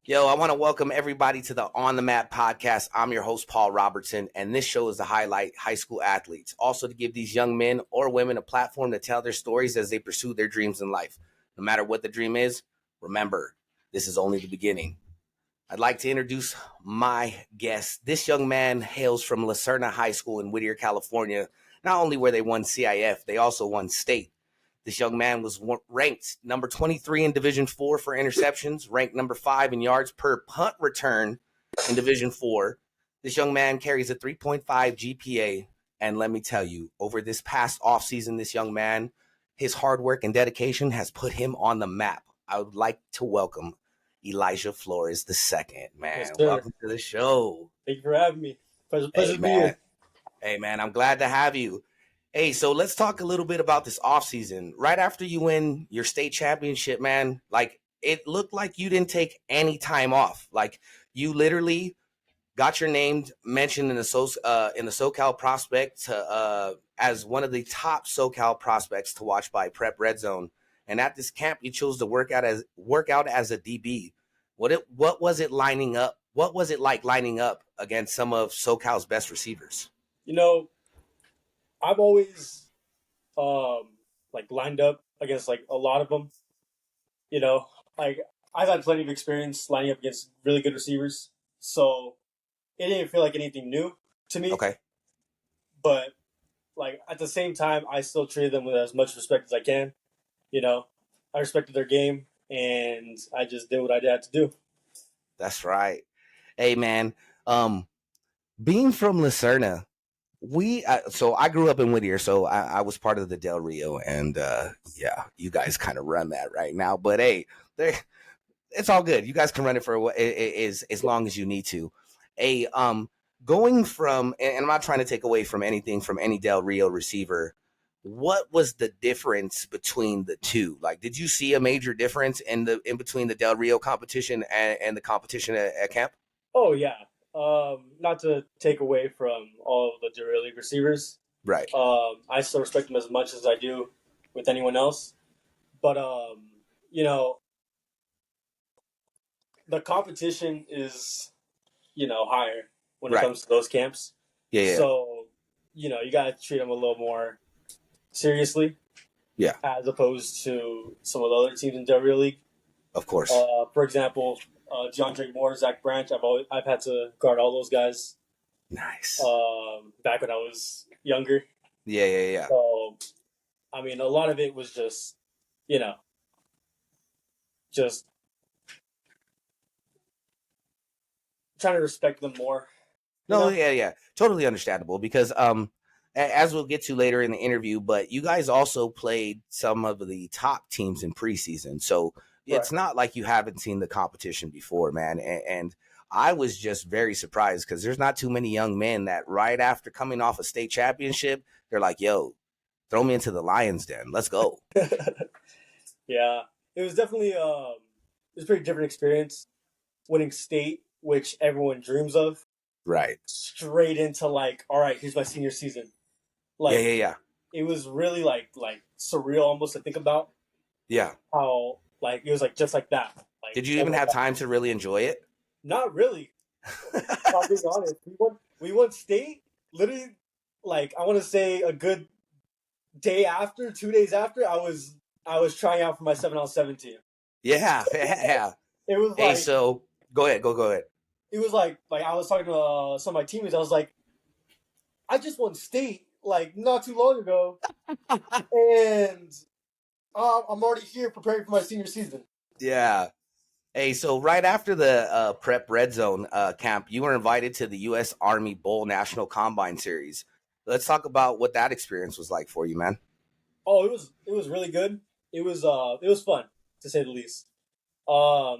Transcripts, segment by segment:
Yo, I want to welcome everybody to the On the Mat podcast. I'm your host, Paul Robertson, and this show is to highlight high school athletes, also to give these young men or women a platform to tell their stories as they pursue their dreams in life. No matter what the dream is, remember, this is only the beginning. I'd like to introduce my guest. This young man hails from Serna High School in Whittier, California. Not only where they won CIF, they also won state. This young man was ranked number 23 in Division 4 for interceptions, ranked number 5 in yards per punt return in Division 4. This young man carries a 3.5 GPA, and let me tell you, over this past offseason, this young man, his hard work and dedication has put him on the map. I would like to welcome Elijah Flores II. Man, Yes, sir. welcome to the show. Thank you for having me. Pleasure Hey, to be here. man, I'm glad to have you. Hey, so let's talk a little bit about this offseason. Right after you win your state championship, man, like it looked like you didn't take any time off. Like you literally got your name mentioned in the SoCal prospect as one of the top SoCal prospects to watch by Prep Red Zone. And at this camp, you chose to work out as a DB. What was it lining up? What was it like lining up against some of SoCal's best receivers? You know, I've always lined up against like a lot of them. You know, like I've had plenty of experience lining up against really good receivers, so it didn't feel like anything new to me. Okay. But like at the same time, I still treated them with as much respect as I can. You know, I respected their game, and I just did what I had to do. That's right. Hey, man, being from Serna, so I grew up in Whittier, so I was part of the Del Rio, and yeah, you guys kind of run that right now. But hey, it's all good. You guys can run it for as long as you need to. Hey, going from, and I'm not trying to take away from anything from any Del Rio receiver. What was the difference between the two? Like, did you see a major difference in between the Del Rio competition and the competition at camp? Oh yeah. Not to take away from all of the Del League receivers. Right. I still respect them as much as I do with anyone else. But you know, the competition is, higher when it Right. comes to those camps. Yeah. So, you gotta treat them a little more seriously. Yeah. As opposed to some of the other teams in Del Rio League. Of course. For example, DeAndre Moore, Zach Branch. I've had to guard all those guys. Nice. Back when I was younger. Yeah. So, I mean, a lot of it was just, just trying to respect them more. No, yeah, totally understandable because as we'll get to later in the interview, but you guys also played some of the top teams in preseason, so it's not like you haven't seen the competition before, man. And I was just very surprised because there's not too many young men that right after coming off a state championship, they're like, "Yo, throw me into the Lions Den, let's go." Yeah, it was definitely it was a pretty different experience winning state, which everyone dreams of. Right. Straight into like, all right, here's my senior season. Like, yeah. It was really like surreal almost to think about. Yeah. How like it was like just like that. Like, did you even have time to really enjoy it? Not really. I'll be honest. We won state literally. Like I want to say a good day after, 2 days after, I was trying out for my 7-on-7 team. Yeah. It was hey, like, so go ahead. It was like I was talking to some of my teammates. I was like, I just won state like not too long ago, and I'm already here preparing for my senior season. Yeah. Hey, so right after the Prep Red Zone camp, you were invited to the U.S. Army Bowl National Combine Series. Let's talk about what that experience was like for you, man. Oh, it was really good. It was fun to say the least.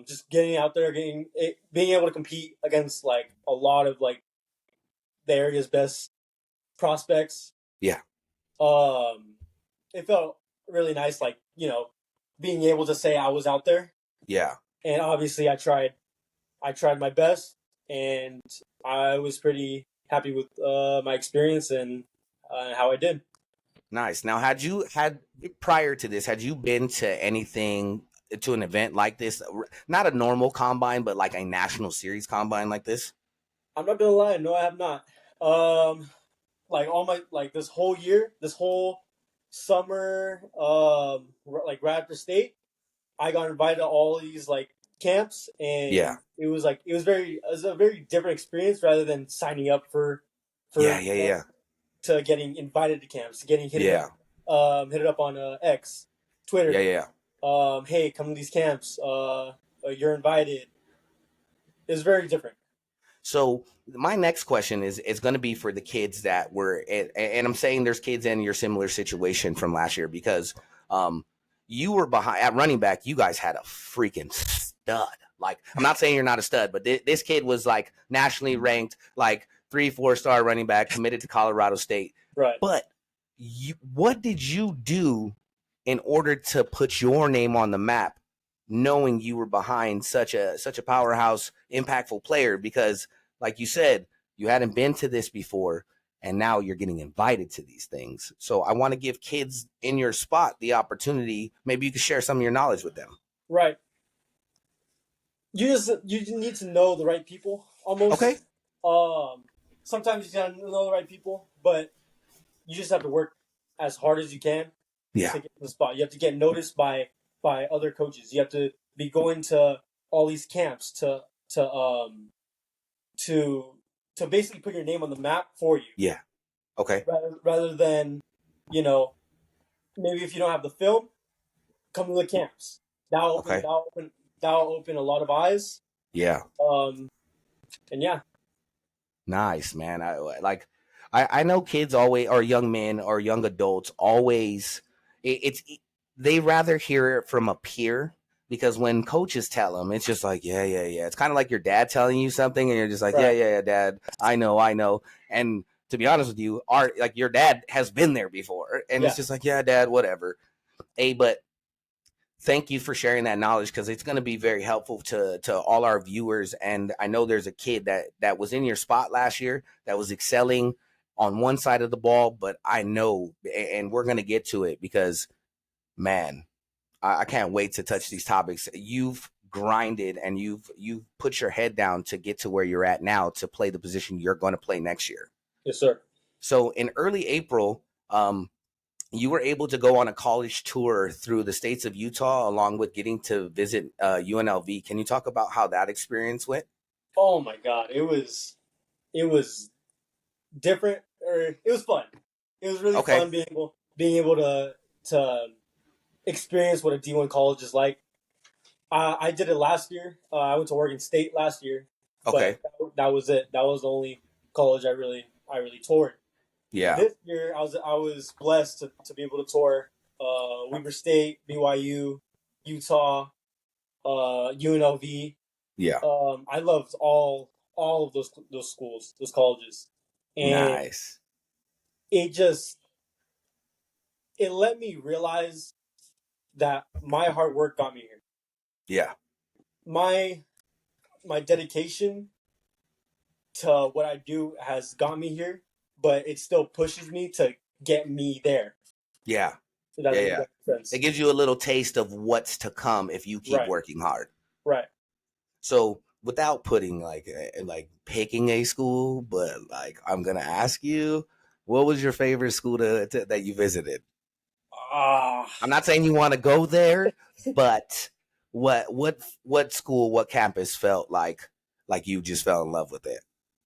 Just getting out there, being able to compete against like a lot of like the area's best prospects. Yeah. It felt really nice, like being able to say I was out there. Yeah. And obviously, I tried my best, and I was pretty happy with my experience and how I did. Nice. Now, prior to this, had you been to anything to an event like this? Not a normal combine, but like a national series combine like this? I'm not gonna lie, no, I have not. Like all my like this whole year, this whole summer, like right after state, I got invited to all these like camps, Yeah. and it was a very different experience rather than signing up Yeah, for yeah, yeah. to getting invited to camps, getting Yeah. hit it up on X, Yeah, Twitter. yeah. Hey, come to these camps. You're invited. It's very different. So my next question is going to be for the kids that were, and I'm saying there's kids in your similar situation from last year because you were behind at running back. You guys had a freaking stud. Like, I'm not saying you're not a stud, but this kid was like nationally ranked, like 3-4 star running back, committed to Colorado State. Right. But what did you do in order to put your name on the map, knowing you were behind such a powerhouse, impactful player? Because, like you said, you hadn't been to this before, and now you're getting invited to these things. So I want to give kids in your spot the opportunity. Maybe you could share some of your knowledge with them. Right. You need to know the right people almost. Okay. Sometimes you gotta know the right people, but you just have to work as hard as you can Yeah. to get to the spot. You have to get noticed by other coaches. You have to be going to all these camps to to basically put your name on the map for you. Yeah. Okay. Rather than, you know, maybe if you don't have the film, come to the camps. Okay. That'll open a lot of eyes. Yeah. And yeah. Nice, man. I know kids always, or young men or young adults always, it's they rather hear it from a peer, because when coaches tell them, it's just like, yeah, yeah, yeah. It's kind of like your dad telling you something and you're just like, yeah, Right. yeah, yeah, dad, I know, I know. And to be honest with you, like your dad has been there before, and it's Yeah. just like, yeah, dad, whatever. Hey, but thank you for sharing that knowledge, because it's going to be very helpful to all our viewers. And I know there's a kid that was in your spot last year that was excelling on one side of the ball, but I know, and we're going to get to it, because man, I can't wait to touch these topics. You've grinded and you've put your head down to get to where you're at now to play the position you're going to play next year. Yes, sir. So in early April, you were able to go on a college tour through the states of Utah, along with getting to visit UNLV. Can you talk about how that experience went? Oh my God, it was different, or it was fun. It was really Okay. fun being able to experience what a D1 college is like. I did it last year. I went to Oregon State last year, Okay. but that was it. That was the only college I really toured. Yeah. This year, I was blessed to be able to tour Weber State, BYU, Utah, UNLV. Yeah. I loved all of those schools, those colleges, and Nice. it just it let me realize that my hard work got me here. Yeah. My my dedication to what I do has got me here, but it still pushes me to get me there. Yeah. If that Yeah. makes Yeah. sense. It gives you a little taste of what's to come if you keep Right. working hard. Right. So without putting like picking a school, but like I'm gonna ask you, what was your favorite school that you visited? Ah, I'm not saying you want to go there, but what school, what campus felt like you just fell in love with it?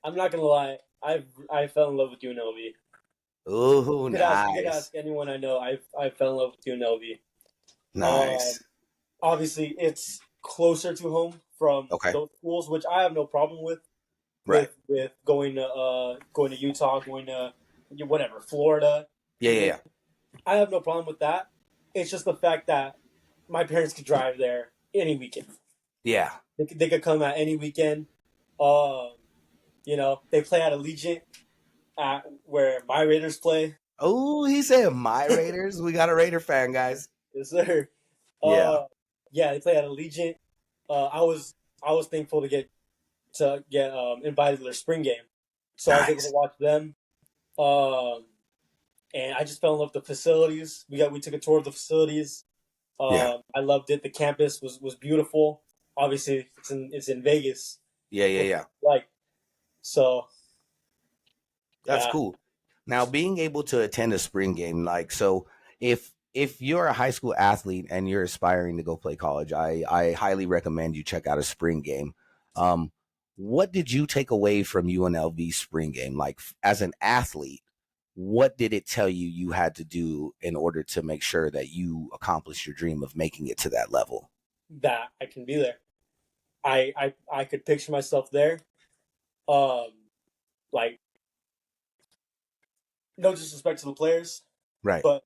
I'm not gonna lie. I fell in love with UNLV. Ooh, You could nice, ask anyone I know. I fell in love with UNLV. Um, nice. Obviously, it's closer to home from Okay, those schools, which I have no problem with. right. With going to Utah, going to whatever Florida. Yeah, yeah, yeah. I have no problem with that. It's just the fact that my parents could drive there any weekend. Yeah. They could come at any weekend. Um, they play at Allegiant at where my Raiders play. Oh, he said my Raiders. We got a Raider fan, guys. Yes, sir. Yeah. Yeah, they play at Allegiant. I was thankful to get invited to their spring game, so I was able to Nice. watch them. Um, and I just fell in love with the facilities. We took a tour of the facilities. Yeah. I loved it. The campus was beautiful. Obviously, it's in Vegas. Yeah, yeah, yeah. Like so, That's yeah, cool. Now, being able to attend a spring game, like, so if you're a high school athlete and you're aspiring to go play college, I highly recommend you check out a spring game. Um, what did you take away from UNLV spring game? Like, as an athlete, what did it tell you you had to do in order to make sure that you accomplished your dream of making it to that level? that I can be there. I could picture myself there. Um, like no disrespect to the players, Right. but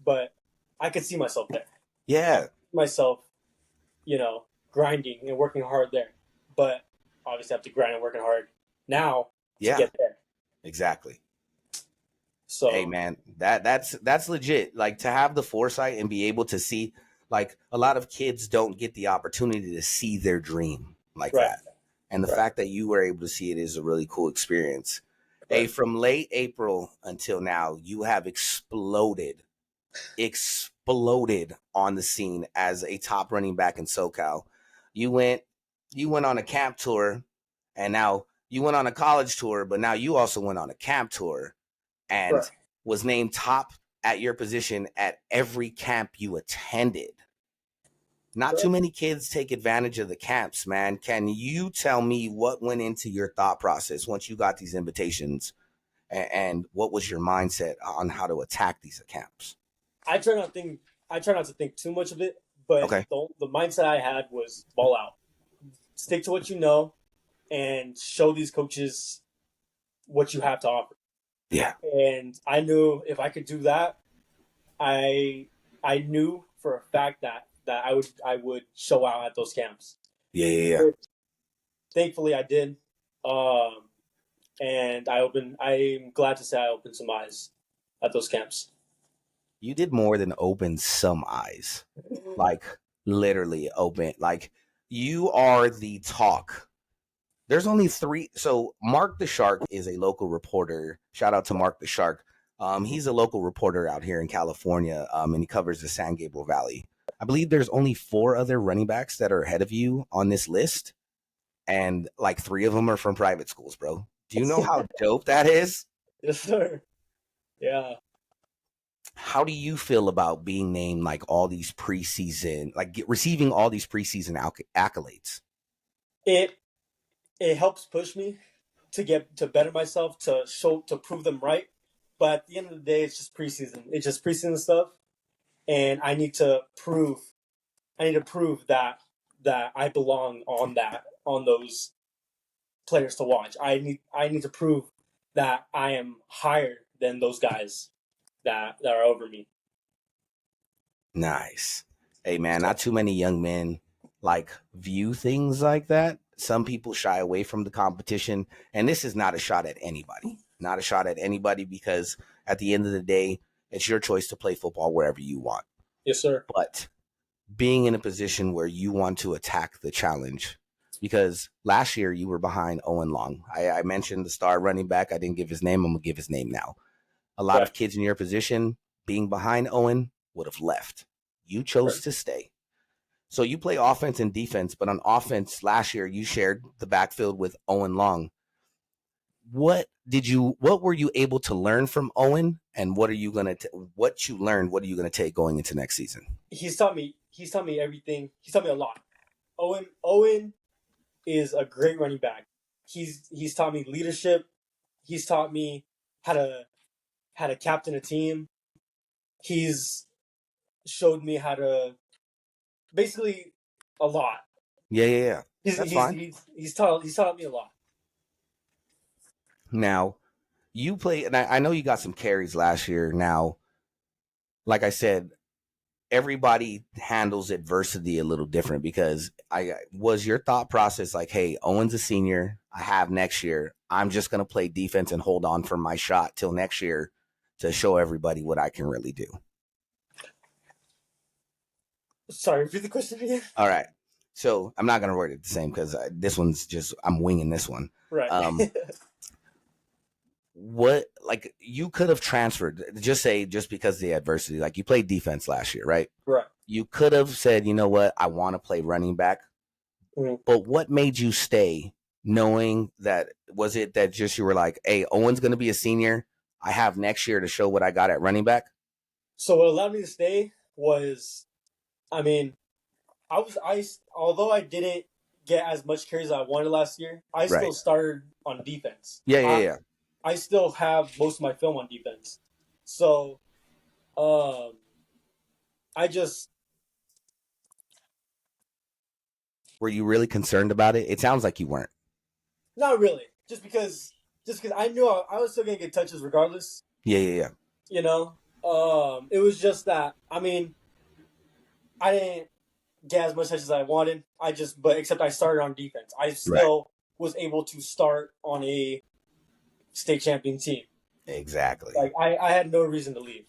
but I could see myself there. I Yeah. could see myself, grinding and working hard there. But obviously, I have to grind and working hard now to Yeah. get there. Exactly. Hey So man, that's legit. Like, to have the foresight and be able to see, like, a lot of kids don't get the opportunity to see their dream like right, that. And the right, fact that you were able to see it is a really cool experience. Hey, right, from late April until now, you have exploded on the scene as a top running back in SoCal. You went you went on a camp tour, and now you went on a college tour, but now you also went on a camp tour right. and was named top at your position at every camp you attended. Not too Right. many kids take advantage of the camps, man. Can you tell me what went into your thought process once you got these invitations, and what was your mindset on how to attack these camps? I try not to think. I try not to think too much of it, but Okay. the mindset I had was ball out, stick to what you know, and show these coaches what you have to offer. Yeah. And I knew if I could do that, I I knew for a fact that I would show out at those camps. Yeah. Yeah. Yeah. Which, thankfully, I did, um, and I'm glad to say I opened some eyes at those camps. You did more than open some eyes. Like, literally open. Like, you are the talk. There's only three. So Mark the Shark is a local reporter. Shout out to Mark the Shark. He's a local reporter out here in California, and he covers the San Gabriel Valley. I believe there's only four other running backs that are ahead of you on this list, and like three of them are from private schools, bro. Do you know how dope that is? Yes, sir. Yeah. How do you feel about being named like all these preseason, like receiving all these preseason accolades? It it helps push me to better myself, to prove them right. But at the end of the day, it's just preseason. It's just preseason stuff, and I need to prove that I belong on those players to watch. I need to prove that I am higher than those guys that are over me. Nice. Hey man, not too many young men like view things like that. Some people shy away from the competition, and this is not a shot at anybody. Not a shot at anybody, because at the end of the day, it's your choice to play football wherever you want. Yes, sir. But being in a position where you want to attack the challenge, because last year you were behind Owen Long. I mentioned the star running back. I didn't give his name. I'm gonna give his name now. A lot Right. of kids in your position being behind Owen would have left. You chose Right. to stay. So you play offense and defense, but on offense last year you shared the backfield with Owen Long. What were you able to learn from Owen, and what are you going to what you learned, what are you going to take going into next season? He's taught me everything. He's taught me a lot. Owen is a great running back. He's taught me leadership. He's taught me how to captain a team. He's showed me how to basically a lot. Yeah, yeah, yeah. He's That's he's fine. he's he's taught me a lot. Now, you play, and I know you got some carries last year. Now, like I said, everybody handles adversity a little different, because I was your thought process like, hey, Owen's a senior. I have next year. I'm just going to play defense and hold on for my shot till next year to show everybody what I can really do. Sorry, repeat the question again. All right. So I'm not going to word it the same, because this one's just, I'm winging this one. Right. What, like, you could have transferred, just say, just because of the adversity, like you played defense last year, right? Right. You could have said, you know what, I want to play running back. Mhm. But what made you stay, knowing that, was it that just you were like, hey, Owen's going to be a senior. I have next year to show what I got at running back? So what allowed me to stay was, I mean, although I didn't get as much carries as I wanted last year, I still Right. started on defense. Yeah, yeah, I yeah. I still have most of my film on defense. So um I just Were you really concerned about it? It sounds like you weren't. not really. Just because I knew I was still gonna get touches regardless, Yeah, yeah, yeah. you know. It was just that I didn't get as much touches as I wanted. But except I started on defense. I Right. still was able to start on a state champion team. Exactly. Like I had no reason to leave.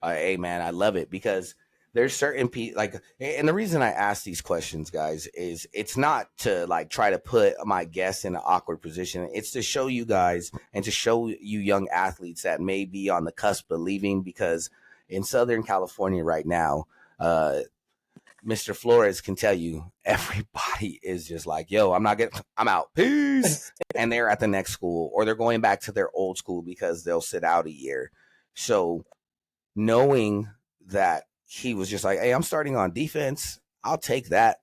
Hey, man, I love it because there's certain people like, and the reason I ask these questions, guys, is it's not to like try to put my guests in an awkward position. It's to show you guys and to show you young athletes that may be on the cusp of leaving, because in Southern California right now, Mr. Flores can tell you everybody is just like, yo, I'm out. Peace. And they're at the next school, or they're going back to their old school because they'll sit out a year. So knowing that he was just like, hey, I'm starting on defense, I'll take that.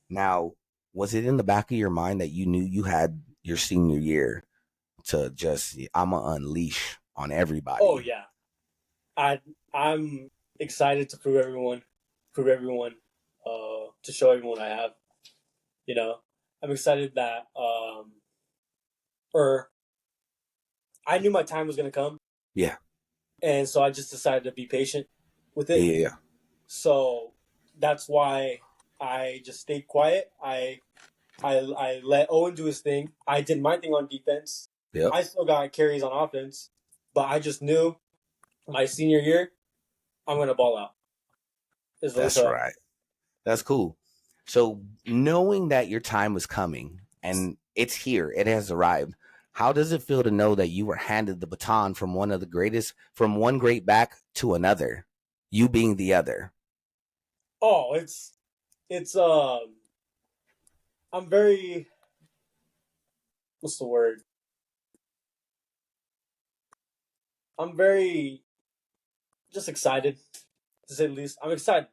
Now, was it in the back of your mind that you knew you had your senior year to just, I'm going to unleash on Oh everybody? yeah, I I'm excited to prove everyone, to show everyone I have. You know, I'm excited that or I knew my time was gonna come, Yeah. and so I just decided to be patient with Yeah. it. Yeah. So that's why I just stayed quiet. I let Owen do his thing. I did my thing on defense. Yep. I still got carries on offense, but I just knew my senior year I'm gonna ball out. That's right. That's cool. So knowing that your time was coming and it's here, it has arrived. How does it feel to know that you were handed the baton from one of the greatest, from one great back to another, you being the other? Oh, it's I'm very, what's the word? I'm very just excited, to say the least. I'm excited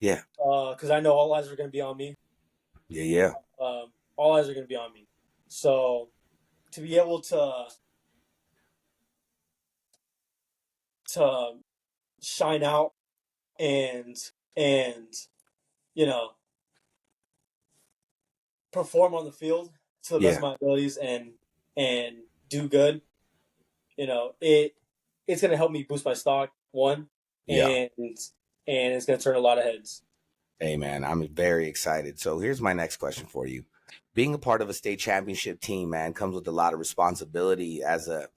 Yeah. because I know all eyes are gonna be on me. Yeah. Yeah. All eyes are gonna be on me. So to be able to shine out and and you know perform on the field to the best of Yeah. my abilities and do good, it's gonna help me boost my stock, one, Yeah. and it's gonna turn a lot of heads. Hey, man, I'm very excited. So here's my next question for you. Being a part of a state championship team, man, comes with a lot of responsibility as a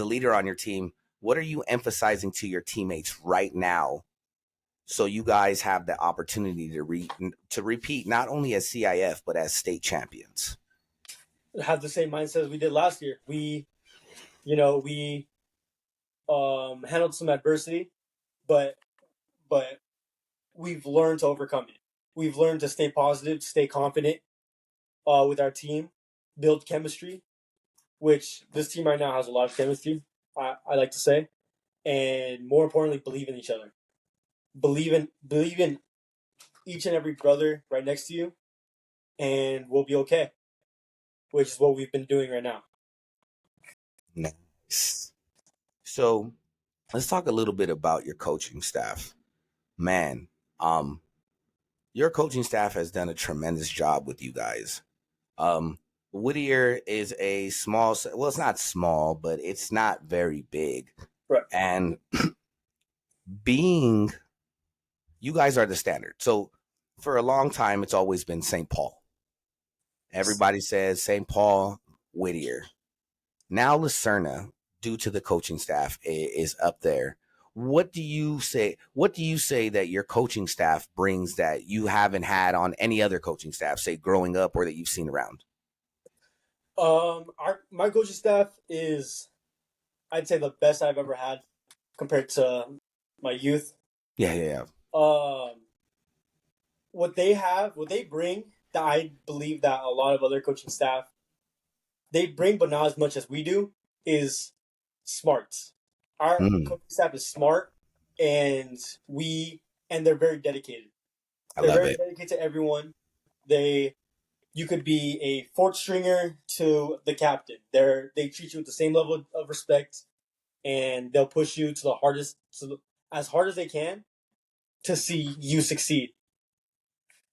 leader on your team. What are you emphasizing to your teammates right now so you guys have the opportunity to repeat not only as CIF but as state champions? Have the same mindset as we did last year. We handled some adversity, but but we've learned to overcome it. We've learned to stay positive, stay confident with our team, build chemistry, which this team right now has a lot of chemistry. I like to say, and more importantly, believe in each other. Believe in each and every brother right next to you, and we'll be okay. Which is what we've been doing right now. Nice. So let's talk a little bit about your coaching staff. Man, um, your coaching staff has done a tremendous job with you guys. Um, Whittier is a small, well, it's not small, but it's not very big. Right. And being, you guys are the standard. So for a long time, it's always been St. Paul. Everybody says St. Paul, Whittier. Now Serna, due to the coaching staff, is up there. What do you say? What do you say that your coaching staff brings that you haven't had on any other coaching staff, say growing up or that you've seen around? My coaching staff is, I'd say, the best I've ever had compared to my youth. Yeah, yeah, yeah. what they bring, that I believe that a lot of other coaching staff they bring, but not as much as we do, is smart. Our Mm, coaching staff is smart, and they're very dedicated. I They're love very it. dedicated to everyone. They You could be a fourth stringer to the captain. They treat you with the same level of respect, and they'll push you to the hardest, as hard as they can, to see you succeed.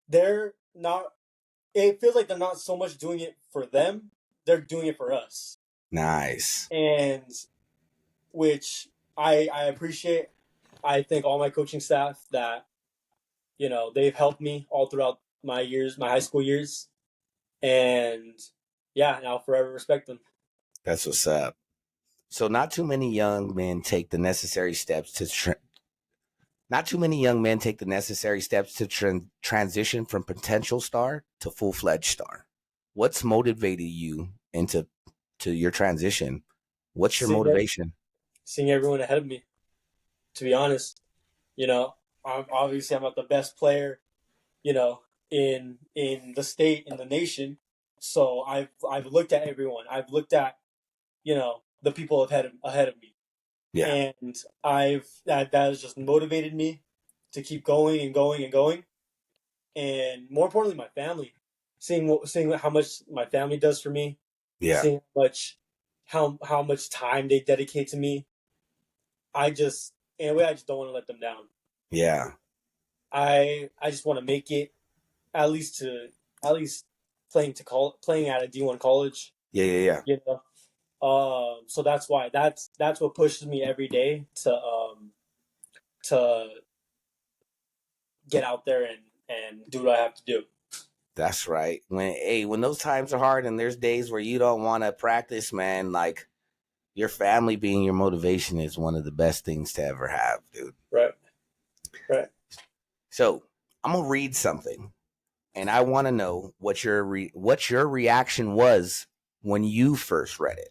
They're not. It feels like they're not so much doing it for them; they're doing it for us, Nice. and which I appreciate. I thank all my coaching staff that they've helped me all throughout my high school years, and yeah, and I'll forever respect them. That's what's up. So not too many young men take the necessary steps to not too many young men take the necessary steps to transition from potential star to full-fledged star. What's motivated you into your transition? What's your Seeing motivation? seeing everyone ahead of me. To be honest, you know, I'm not the best player, in the state, in the nation. So I've looked at everyone. I've looked at the people ahead of me, Yeah. and that has just motivated me to keep going and going and going. And more importantly, my family, seeing how much my family does for me, Yeah. seeing how much time they dedicate to me. In a way, I just don't want to let them down. Yeah. I just want to make it at least to at least playing at a D1 college. Yeah. Yeah. Yeah. You know, so that's why that's what pushes me every day to get out there and do what I have to do. That's right. When those times are hard and there's days where you don't want to practice, man, like your family being your motivation is one of the best things to ever have, dude. Right, right. So I'm gonna read something, and I want to know what your reaction was when you first read it,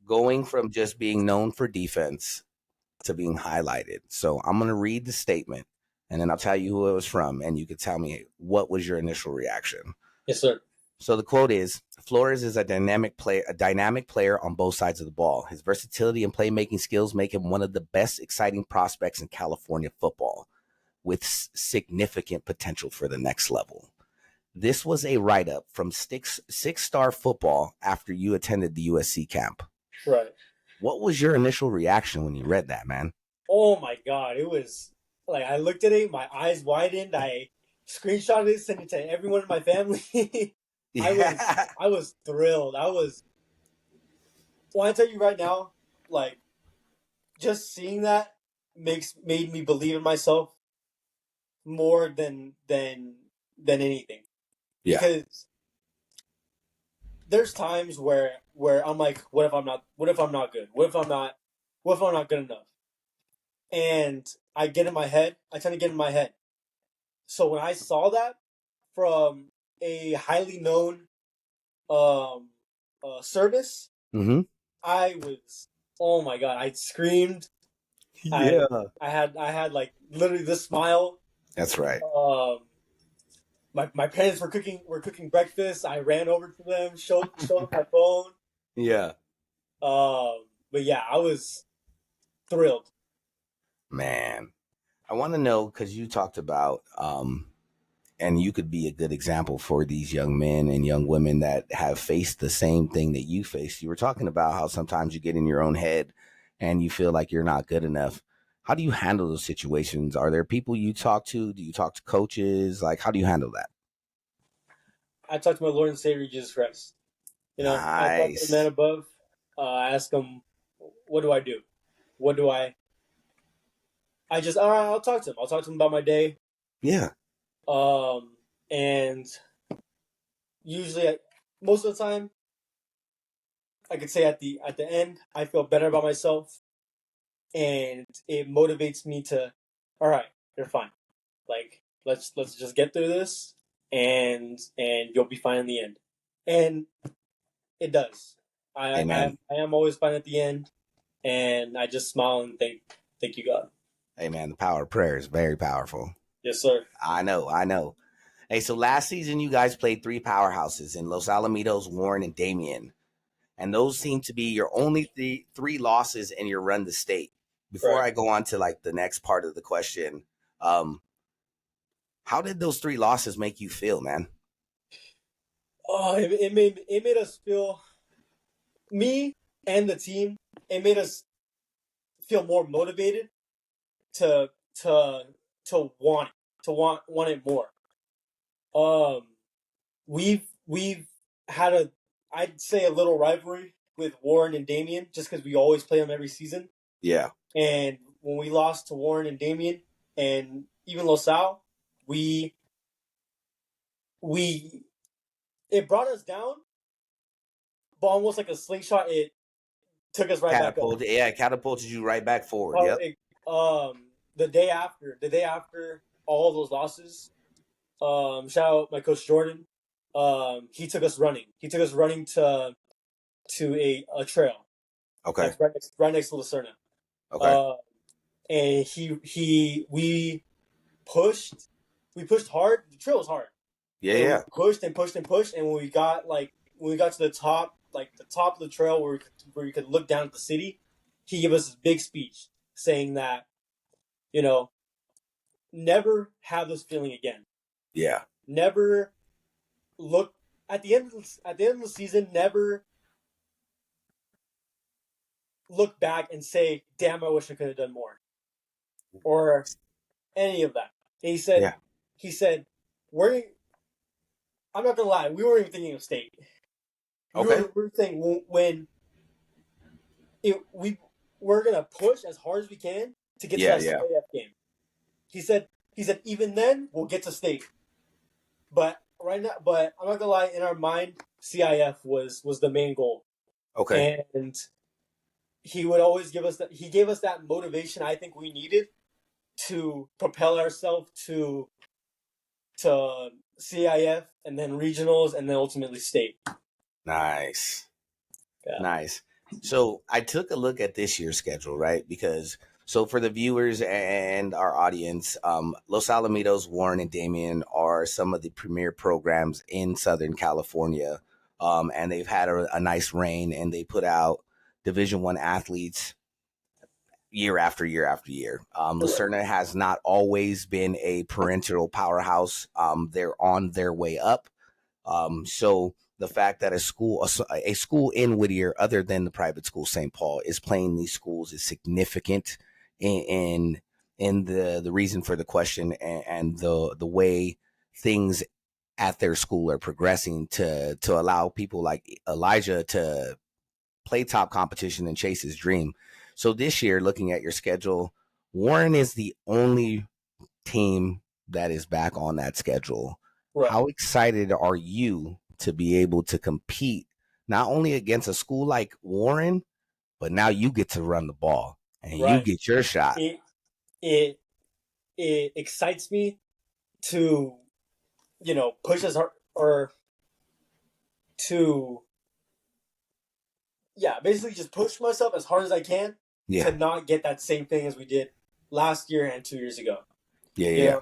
going from just being known for defense to being highlighted. So I'm gonna read the statement, and then I'll tell you who it was from, and you can tell me what was your initial reaction. Yes, sir. So the quote is: Flores is a dynamic player on both sides of the ball. His versatility and playmaking skills make him one of the best exciting prospects in California football, with significant potential for the next level. This was a write-up from Six Star Football after you attended the USC camp. Right. What was your initial reaction when you read that, man? Oh my God! It was like I looked at it, my eyes widened. I screenshotted it, sent it to everyone in my family. Yeah. I was thrilled. Well, I tell you right now, like just seeing that made me believe in myself more than anything. Yeah. Because there's times where I'm like, what if I'm not good? What if I'm not good enough? And I tend to get in my head. So when I saw that from a highly known um service, Mm-hmm. I was, oh my God, I screamed. I Yeah. I had like literally this smile. That's right. Um my parents were cooking breakfast. I ran over to them, showed them my phone. Yeah. But yeah, I was thrilled. Man. I want to know because you talked about and you could be a good example for these young men and young women that have faced the same thing that you faced. You were talking about how sometimes you get in your own head and you feel like you're not good enough. How do you handle those situations? Are there people you talk to? Do you talk to coaches? Like, how do you handle that? I talked to my Lord and Savior Jesus Christ. I talked to the man Nice. above. I asked him, "What do I do? What do I?" I just, all right. I'll talk to him. I'll talk to him about my day. Yeah. And usually, most of the time, I could say at the end, I feel better about myself, and it motivates me to, all right, you're fine. Like let's just get through this, and you'll be fine in the end. And it does. Amen. I am always fine at the end, and I just smile and thank you God. Hey, man, the power of prayer is very powerful. Yes, sir. I know. Hey, so last season you guys played three powerhouses in Los Alamitos, Warren, and Damien. And those seem to be your only three losses in your run to state. Before Correct. I go on to like the next part of the question, um, how did those three losses make you feel, man? Oh, it made us feel, me and the team. It made us feel more motivated to to to want it more. Um, we've had I'd say a little rivalry with Warren and Damien just because we always play them every season. Yeah, And when we lost to Warren and Damien and even LaSalle, we we it brought us down, but almost like a slingshot, it took us right back up. catapulted you right back forward. Uh, Yep. it, um, the day after all those losses, shout out my coach Jordan. He took us running. He took us running to a trail Okay. that's right next to Serna. Okay. Uh, and pushed we pushed hard. The trail was hard, Yeah. and we Yeah. pushed and pushed and pushed. And when we got to the top, like the top of the trail where we could look down at the city, he gave us this big speech saying that, you know, never have this feeling again. Yeah. Never look at the end of the season. Never look back and say, "Damn, I wish I could have done more," or any of that. And Yeah. he said, "We're." I'm not gonna lie, we weren't even thinking of state. We Okay. were, we were saying when we we're gonna push as hard as we can to get to Yeah. that Yeah. CIF game. He said even then we'll get to state. But right now, I'm not gonna lie, in our mind, CIF was the main goal, Okay. and he would always give us that. He gave us that motivation I think we needed to propel ourselves to CIF and then regionals and then ultimately state. Nice. Yeah. Nice. So I took a look at this year's schedule, right? Because so for the viewers and our audience, Los Alamitos, Warren, and Damien are some of the premier programs in Southern California, and they've had a nice reign, and they put out Division I athletes year after year after year. Correct. Lucerna has not always been a parental powerhouse. They're on their way up. So the fact that a school in Whittier, other than the private school St. Paul, is playing these schools is significant in the reason for the question and the way things at their school are progressing to allow people like Elijah to play top competition and chase his dream. So this year, looking at your schedule, Warren is the only team that is back on that schedule. Right. How excited are you to be able to compete not only against a school like Warren, but now you get to run the ball and you Right. get your shot? It it it excites me to push as hard or to basically just push myself as hard as I can Yeah, to not get that same thing as we did last year and 2 years ago. yeah, You yeah.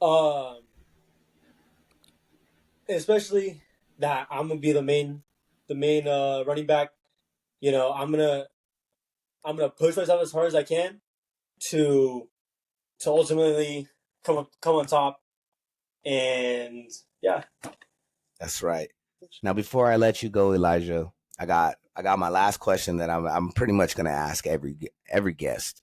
know, especially that I'm gonna be the main running back. I'm gonna push myself as hard as I can to ultimately come on top. And yeah. That's right. Now, before I let you go, Elijah, I got my last question that I'm pretty much going to ask every guest.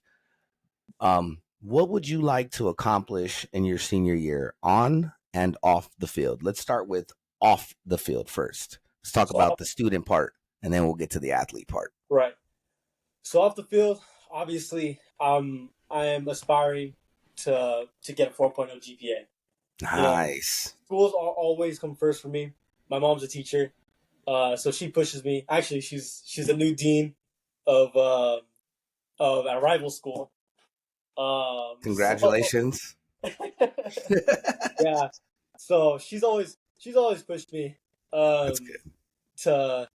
What would you like to accomplish in your senior year on and off the field? Let's start with off the field first. Let's talk So about the student part, and then we'll get to the athlete part. right. So off the field, obviously, I am aspiring to get a 4.0 GPA. You know, Nice. schools always come first for me. My mom's a teacher, so she pushes me. Actually, she's a new dean of a rival school. So Congratulations. yeah, so she's always pushed me That's um, good.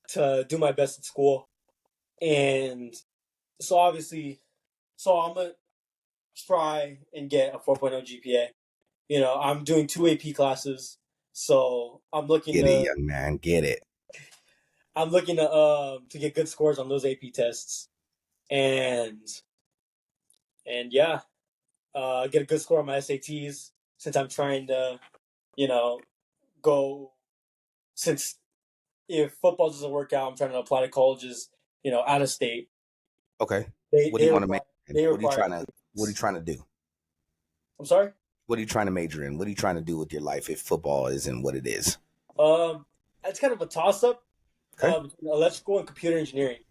to do my best at school, and so obviously, so try and get a 4.0 GPA. You know, I'm doing 2 AP classes, so I'm looking Get it, to young man. Get it. to get good scores on those AP tests, and yeah, get a good score on my SATs since I'm trying to, you know, go since if football doesn't work out, I'm trying to apply to colleges, you know, out of state. Okay. They What do they you want to make? require they What are you require. trying to? What are you trying to do? I'm sorry. What are you trying to major in? What are you trying to do with your life if football isn't what it is? Um, it's kind of a toss up Okay. between electrical and computer engineering.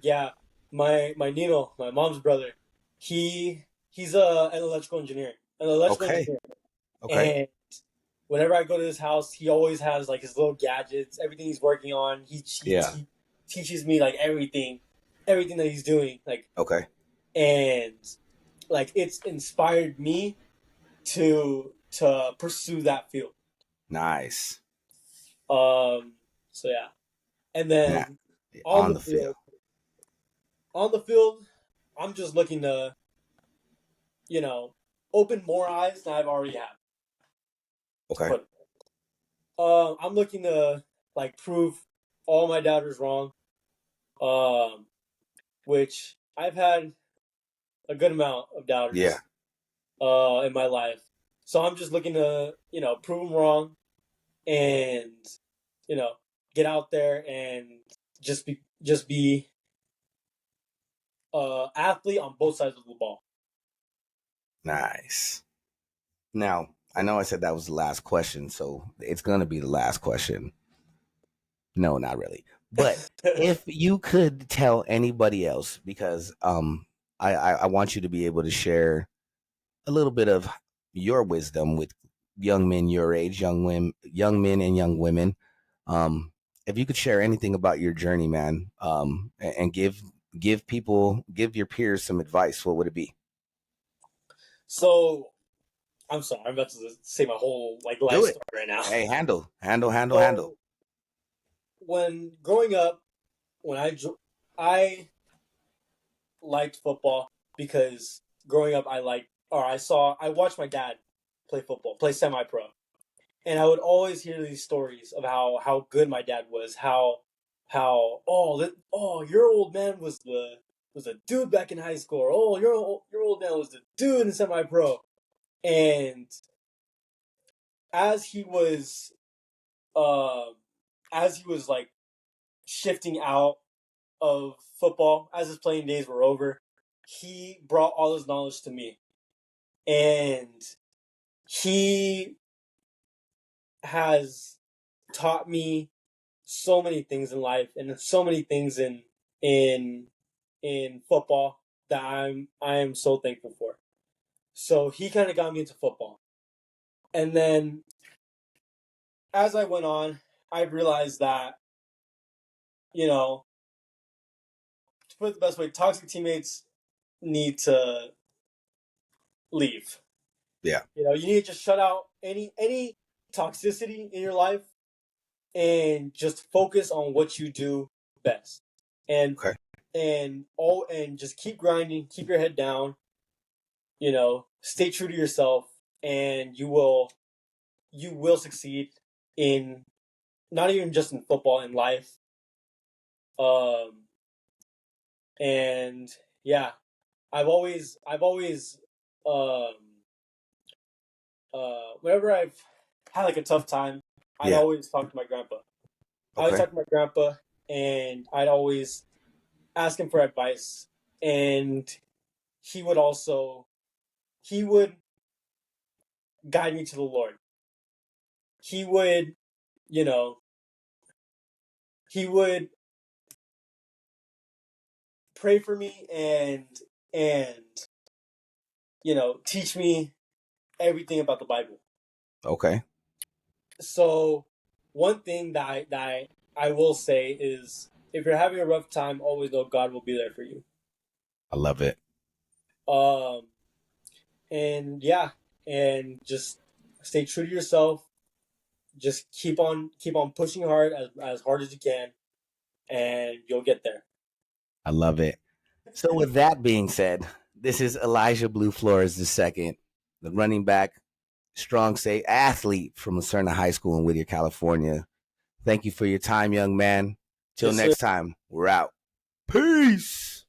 Yeah, my Nino, my mom's brother, he's an electrical engineer, Okay. Okay. and whenever I go to his house, he always has like his little gadgets, everything he's working on. Yeah. He teaches me like everything that he's doing, like, Okay. and like it's inspired me to pursue that field. Nice. So yeah, and Now, then on on the the field. field, on the field, I'm just looking to, you know, open more eyes than I've already had. To Okay. put, I'm looking to like prove all my doubters wrong. Um, which I've had a good amount of Yeah. doubters in my life. So I'm just looking to, you know, prove them wrong and, you know, get out there and just be athlete on both sides of the ball. Nice. Now, I know I said that was the last question, so it's going to be the last question. No, not really. But if you could tell anybody else, because I want you to be able to share a little bit of your wisdom with young men your age, young men and young women. If you could share anything about your journey, man, and give your peers some advice, what would it be? So I'm sorry, I'm about to say my whole like life Do it. story right now. Hey, handle. So when growing up, when I liked football because growing up I watched my dad play football, play semi pro. And I would always hear these stories of how good my dad was, how your old man was a dude back in high school, or your old man was the dude in semi pro. And as he was uh, as he was like shifting out of football, as his playing days were over, he brought all his knowledge to me, and he has taught me so many things in life and so many things in in football that I am so thankful for. So he kind of got me into football, and then as I went on, I realized that, you know, to put it the best way, toxic teammates need to leave. Yeah. You know, you need to just shut out any toxicity in your life and just focus on what you do best. And Okay. and just keep grinding, keep your head down, you know, stay true to yourself, and you will succeed in not even just in football, in life. Um and yeah, I've always um whenever I've had like a tough time, I'd Yeah. always talk to my grandpa. I always Okay. talk to my grandpa, and I'd always ask him for advice, and he would also he would guide me to the Lord. He would, you know, he would pray for me and you know, teach me everything about the Bible. Okay. So one thing I will say is, if you're having a rough time, always know God will be there for you. I love it. Um and yeah, and just stay true to yourself. Just keep on pushing hard as hard as you can, and you'll get there. I love it. So with that being said, This is Elijah Blu Flores II, the running back, strong say athlete from Serna High School in Whittier, California. Thank you for your time, young man. Till Yes, sir. next time, we're out. Peace.